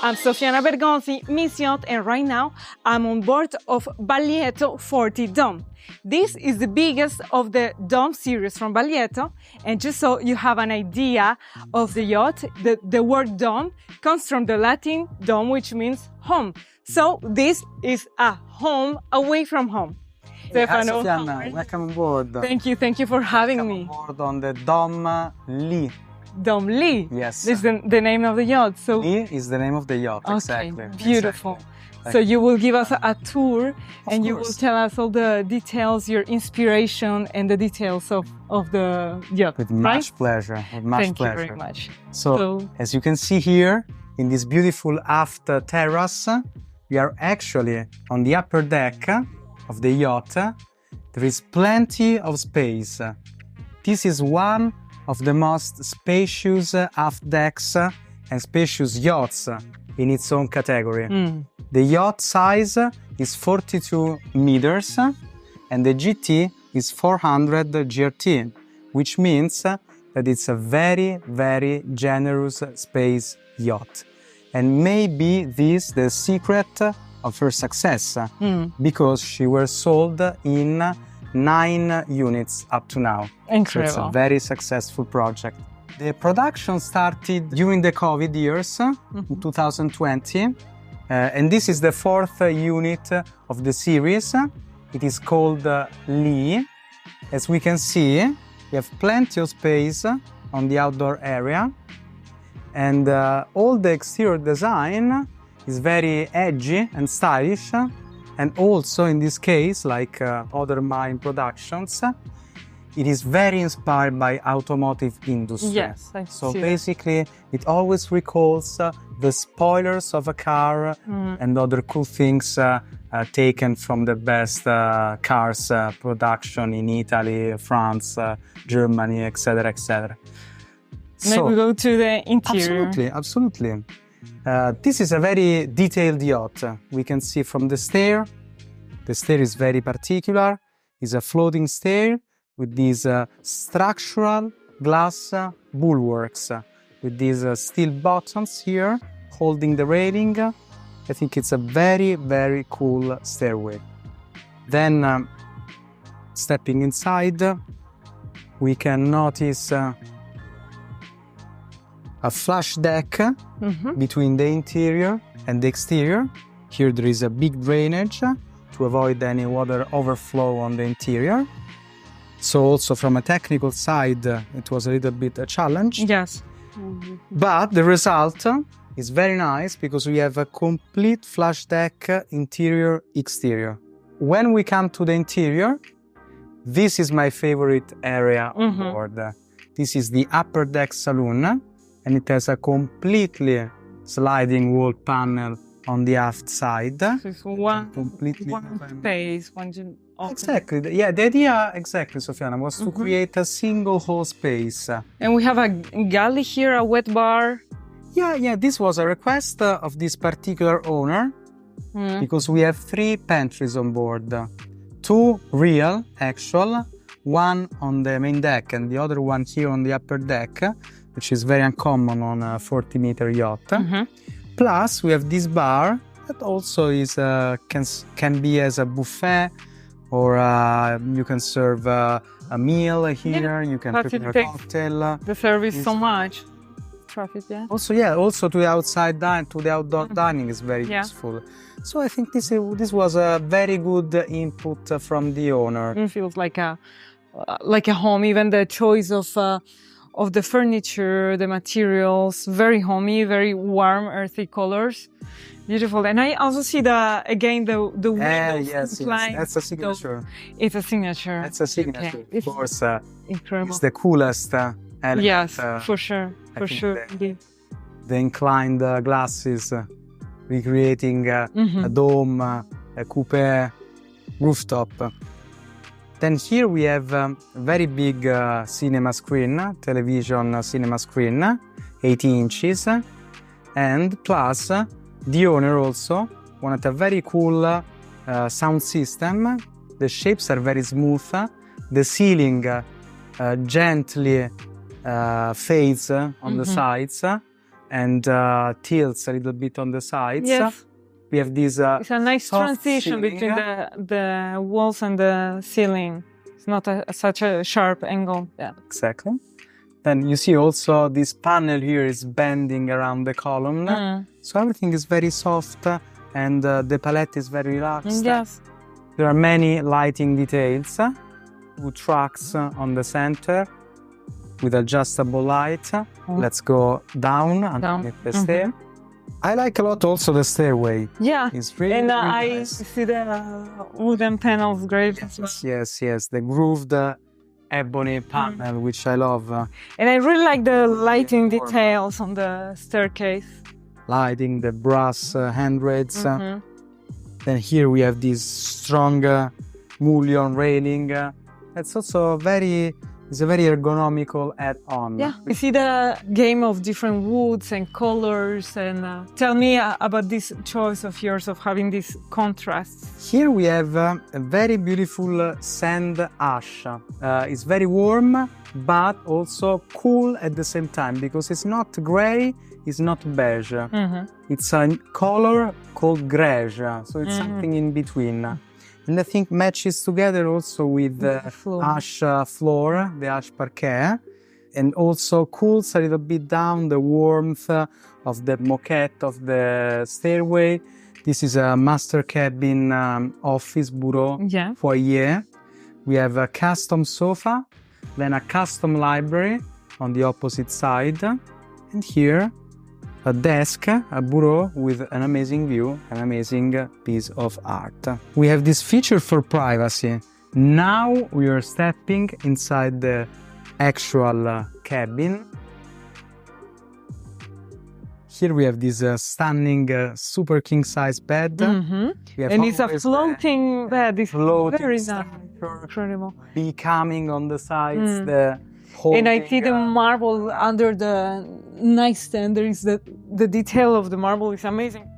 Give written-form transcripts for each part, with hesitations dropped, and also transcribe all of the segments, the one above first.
I'm Sofiana Bergonzi, Miss Yacht, and right now I'm on board of Baglietto 40 Dom. This is the biggest of the Dom series from Baglietto, and just so you have an idea of the yacht, the word Dom comes from the Latin dom, which means home. So this is a home away from home. Stefano, hi Sofiana, welcome on board. Thank you for having me. Welcome on board on the Dom Lee. Dom Lee. Yes. This is the name of the yacht. So Lee is the name of the yacht, okay, exactly. Beautiful. Exactly. So you will give us a tour and you will course. tell us all the details, your inspiration and the details of the yacht. With right? much pleasure. With much Thank pleasure. you very much. So, as you can see here, in this beautiful aft terrace, we are actually on the upper deck of the yacht. There is plenty of space. This is one of the most spacious aft decks and spacious yachts in its own category. The yacht size is 42 meters and the GT is 400 GRT, which means that it's a very, very generous space yacht. And maybe this is the secret of her success, because she was sold in 9 units up to now. Incredible. So it's a very successful project. The production started during the COVID years, in 2020, and this is the 4th unit of the series. It is called Lee. As we can see, we have plenty of space on the outdoor area, and all the exterior design is very edgy and stylish. And also in this case, like other marine productions, it is very inspired by automotive industry. Yes, I So see basically, it always recalls the spoilers of a car and other cool things taken from the best cars production in Italy, France, Germany, etc., etc. Maybe we go to the interior. Absolutely, absolutely. This is a very detailed yacht. We can see from the stair. The stair is very particular. It's a floating stair with these structural glass bulwarks, with these steel bottoms here holding the railing. I think it's a very, very cool stairway. Then, stepping inside, we can notice a flush deck between the interior and the exterior. Here there is a big drainage to avoid any water overflow on the interior. So also from a technical side, it was a little bit a challenge. Yes. But the result is very nice because we have a complete flush deck, interior, exterior. When we come to the interior, this is my favorite area on board. This is the upper deck saloon, and it has a completely sliding wall panel on the aft side. So it's one open. space, Exactly. Yeah, the idea, exactly, Sofiana, was to create a single whole space. And we have a galley here, a wet bar. Yeah, this was a request of this particular owner, because we have 3 pantries on board. 2 real, actual, one on the main deck and the other one here on the upper deck, which is very uncommon on a 40-meter yacht. Plus, we have this bar that also is can be as a buffet, or you can serve a meal here. You can prepare a cocktail. The service so much. Traffic, yeah. Also to the outside to the outdoor dining is very useful. So I think this was a very good input from the owner. It feels like a home. Even the choice of the furniture, the materials, very homey, very warm, earthy colors. Beautiful. And I also see the windows. Yes, that's a signature. It's a signature. That's a signature. Okay. Of course, incredible. It's the coolest element. Yes, for sure. For sure. The inclined glasses, recreating a dome, a coupe rooftop. Then here we have a very big cinema screen, television cinema screen, 80 inches. And plus, the owner also wanted a very cool sound system. The shapes are very smooth. The ceiling gently fades on the sides. and tilts a little bit on the sides. Yes. We have this It's a nice soft transition ceiling. between the walls and the ceiling. It's not such a sharp angle. Yeah. Exactly. Then you see also this panel here is bending around the column. So everything is very soft and the palette is very relaxed. Yes. There are many lighting details. 2 tracks on the center with adjustable light. Let's go down underneath the stair. I like a lot also the stairway. Yeah. It's really, And really I nice. see the wooden panels great. Yes. The grooved ebony panel, which I love. And I really like the lighting details on the staircase. Lighting, the brass handrails. Then here we have this strong mullion railing. It's also it's a very ergonomical add-on. Yeah, you see the game of different woods and colors, and tell me about this choice of yours of having these contrasts. Here we have a very beautiful sand ash. It's very warm, but also cool at the same time, because it's not gray, it's not beige. It's a color called greige, so it's something in between. And I think matches together also with the ash floor, the ash parquet, and also cools a little bit down the warmth of the moquette of the stairway. This is a master cabin office bureau foyer. We have a custom sofa, then a custom library on the opposite side, and here a desk, a bureau with an amazing view, an amazing piece of art. We have this feature for privacy. Now we are stepping inside the actual cabin. Here we have this stunning super king-size bed. And it's a floating bed. It's very nice. Incredible. Becoming on the sides, and I see the marble under the nightstand. There is the detail of the marble is amazing.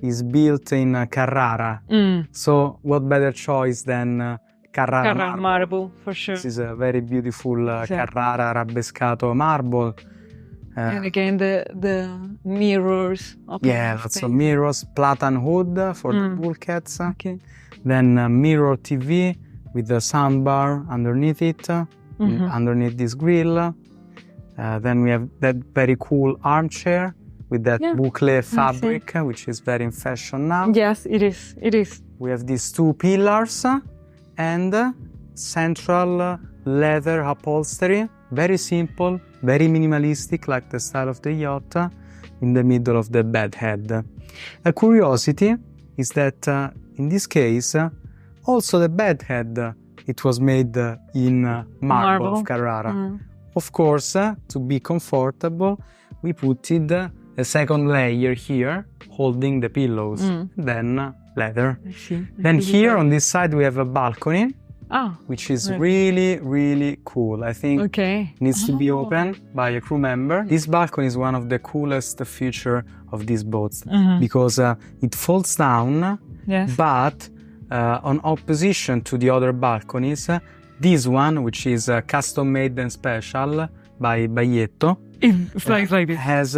It's built in Carrara. So what better choice than Carrara marble, for sure. This is a very beautiful Carrara Rabescato marble. And again, the mirrors. Lots of mirrors, platen hood for the bulkheads. Then mirror TV with the soundbar underneath it. Underneath this grill. Then we have that very cool armchair with that boucle fabric, which is very in fashion now. Yes, it is. It is. We have these 2 pillars and central leather upholstery. Very simple, very minimalistic, like the style of the yacht, in the middle of the bed head. A curiosity is that in this case, also the bed head, it was made in marble of Carrara. Of course, to be comfortable, we put a second layer here, holding the pillows, then leather. Then here on this side we have a balcony, which is really, really cool. I think needs to be opened by a crew member. This balcony is one of the coolest features of these boats, because it folds down, but on opposition to the other balconies, this one, which is custom made and special by Baglietto, it's like this. Has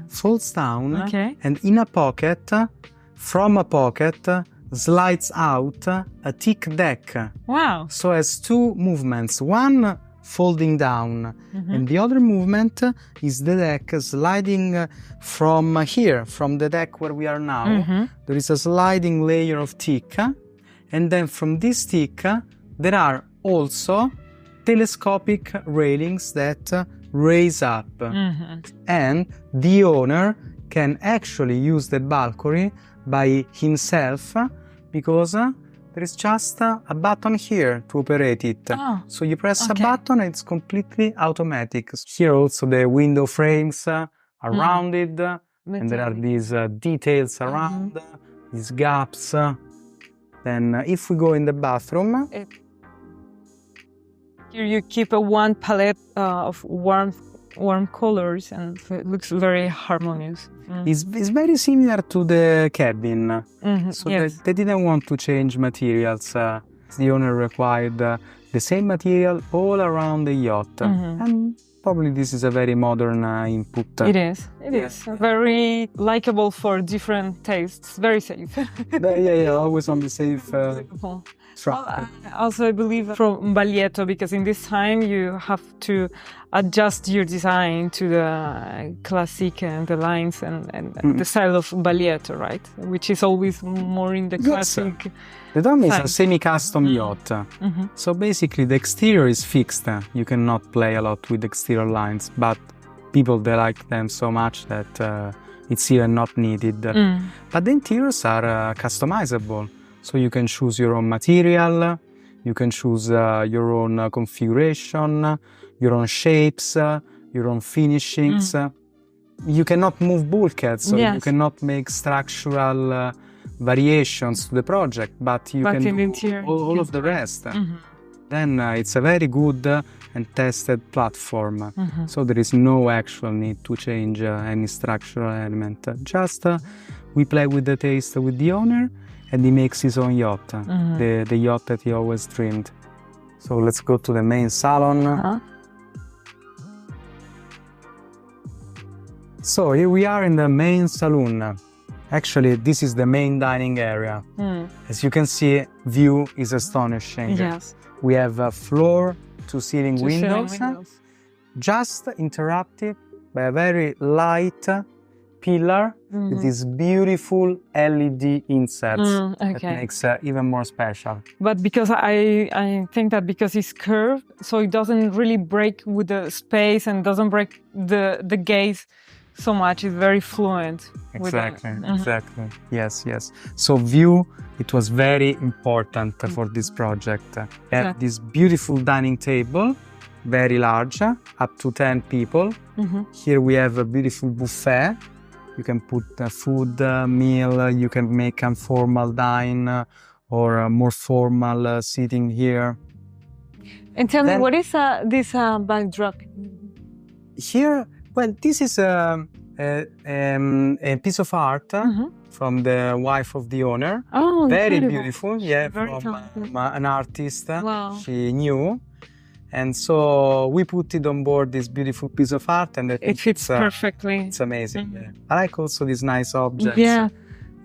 folds down, and in a pocket, from a pocket, slides out a thick deck. Wow! So it has 2 movements. One folding down, and the other movement is the deck sliding from here, from the deck where we are now. There is a sliding layer of teak. And then from this teak, there are also telescopic railings that raise up. And the owner can actually use the balcony by himself, because there is just a button here to operate it. So you press a button and it's completely automatic. Here also the window frames are rounded, and there are these details around, these gaps. Then if we go in the bathroom, here you keep one palette of warm colors, and it looks very harmonious. It's very similar to the cabin. So they didn't want to change materials. The owner required the same material all around the yacht. And probably this is a very modern input. It is. It is very likable for different tastes. Very safe. Yeah, always on the safe track. Also, I believe from Baglietto, because in this time you have to adjust your design to the classic and the lines and the style of Baglietto, right? Which is always more in the classic. The Dom is a semi-custom yacht. So basically the exterior is fixed. You cannot play a lot with exterior lines, but people, they like them so much that it's even not needed. But the interiors are customizable. So you can choose your own material, you can choose your own configuration, your own shapes, your own finishings. You cannot move bulkheads, so you cannot make structural variations to the project, but you can do all of the rest. Then it's a very good and tested platform. So there is no actual need to change any structural element. Just we play with the taste with the owner, and he makes his own yacht, the yacht that he always dreamed. So let's go to the main salon. So here we are in the main saloon. Actually, this is the main dining area. As you can see, view is astonishing. Yes. We have floor-to-ceiling windows, just interrupted by a very light pillar with these beautiful LED inserts that makes even more special. But because I think that because it's curved, so it doesn't really break with the space and doesn't break the gaze so much. It's very fluent. Exactly, exactly. Yes, yes. So view, it was very important for this project. We have this beautiful dining table, very large, up to 10 people. Here we have a beautiful buffet. You can put food, meal, you can make a formal dine or a more formal seating here. And tell me, what is this backdrop? Here, well, this is a piece of art from the wife of the owner. Oh, very incredible. Beautiful, yeah, Very from an artist she knew. And so we put it on board this beautiful piece of art, and it fits perfectly. It's amazing. I like also these nice objects. Yeah.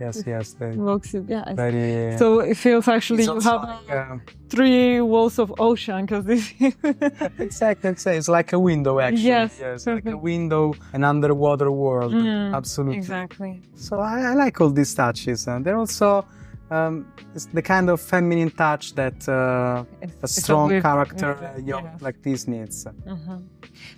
Yes, yes. Very. So it feels actually you have like, 3 walls of ocean, because this. Exactly. It's like a window, actually. Yes. Like a window, an underwater world. Absolutely. Exactly. So I like all these touches, and they're also. It's the kind of feminine touch that a strong character yacht like this needs.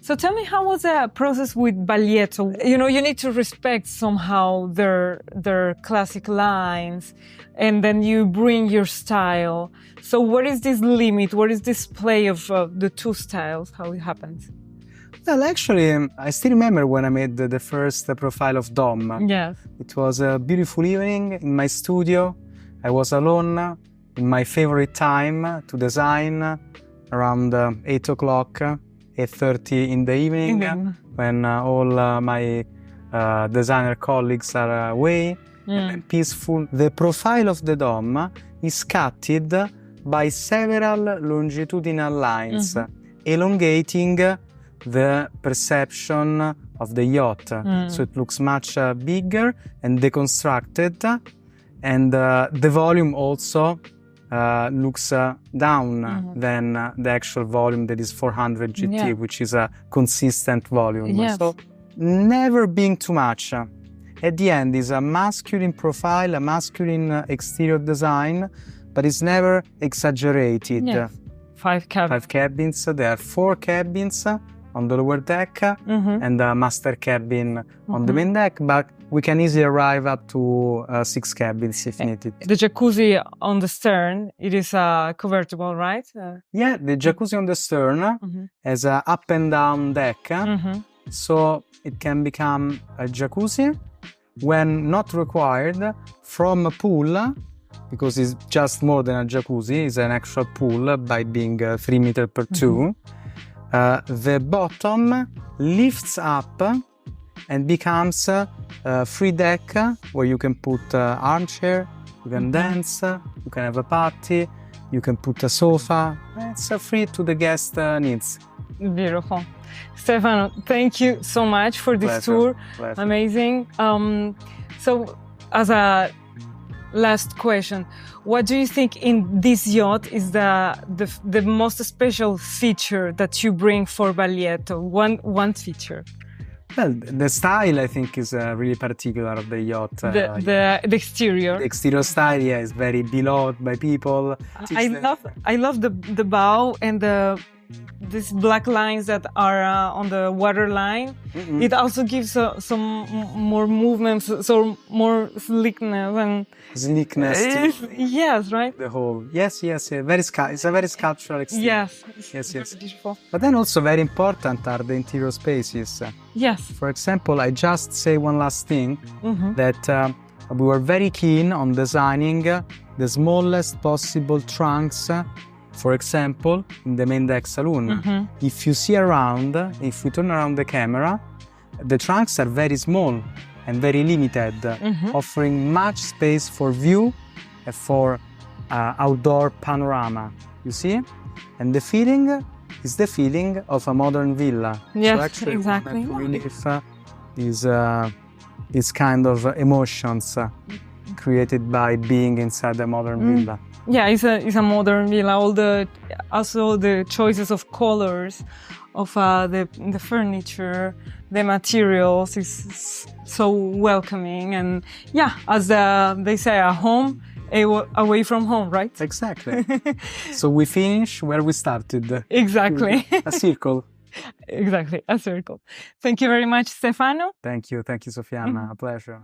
So tell me, how was the process with Baglietto? You know, you need to respect somehow their classic lines, and then you bring your style. So what is this limit? What is this play of the two styles? How it happens? Well, actually, I still remember when I made the first profile of Dom. Yes. It was a beautiful evening in my studio. I was alone in my favorite time to design, around 8 o'clock, 8:30 in the evening, when all my designer colleagues are away, and peaceful. The profile of the Dom is cutted by several longitudinal lines, elongating the perception of the yacht. So it looks much bigger and deconstructed. And the volume also looks down than the actual volume that is 400 GT, which is a consistent volume. So never being too much. At the end is a masculine profile, a masculine exterior design, but it's never exaggerated. 5 cabins. 5 cabins. There are 4 cabins on the lower deck and a master cabin on the main deck, but we can easily arrive up to 6 cabins if needed. The jacuzzi on the stern, it is convertible, right? Yeah, the jacuzzi on the stern has an up and down deck, so it can become a jacuzzi when not required from a pool, because it's just more than a jacuzzi, it's an actual pool by being 3 meters per 2. The bottom lifts up and becomes a free deck where you can put armchair, you can dance, you can have a party, you can put a sofa. It's free to the guest needs. Beautiful. Stefano, thank you so much for this tour. Pleasure. Amazing. So, as a last question, what do you think in this yacht is the most special feature that you bring for Baglietto? One feature. Well, the style I think is really particular of the yacht. The exterior. The exterior style, yeah, is very beloved by people. I love the bow and these black lines that are on the water line. Mm-hmm. It also gives some more movement, so more slickness and yes, right. The whole yes, it's a very sculptural exterior. Yes. Beautiful. But then also very important are the interior spaces. Yes. For example, I just say one last thing, Mm-hmm. that we were very keen on designing the smallest possible trunks. For example, in the main deck saloon, Mm-hmm. if you see around, if we turn around the camera, the trunks are very small and very limited, Mm-hmm. offering much space for view and for outdoor panorama, you see? And the feeling is the feeling of a modern villa. Yes, so actually exactly. we relive these kind of emotions created by being inside a modern villa. Yeah, it's a modern villa. Also the choices of colors of the furniture, the materials is so welcoming, and yeah, as they say, a home away from home, right? Exactly. So we finish where we started. Exactly. A circle. Exactly, a circle. Thank you very much, Stefano. Thank you, Sofiana. A pleasure.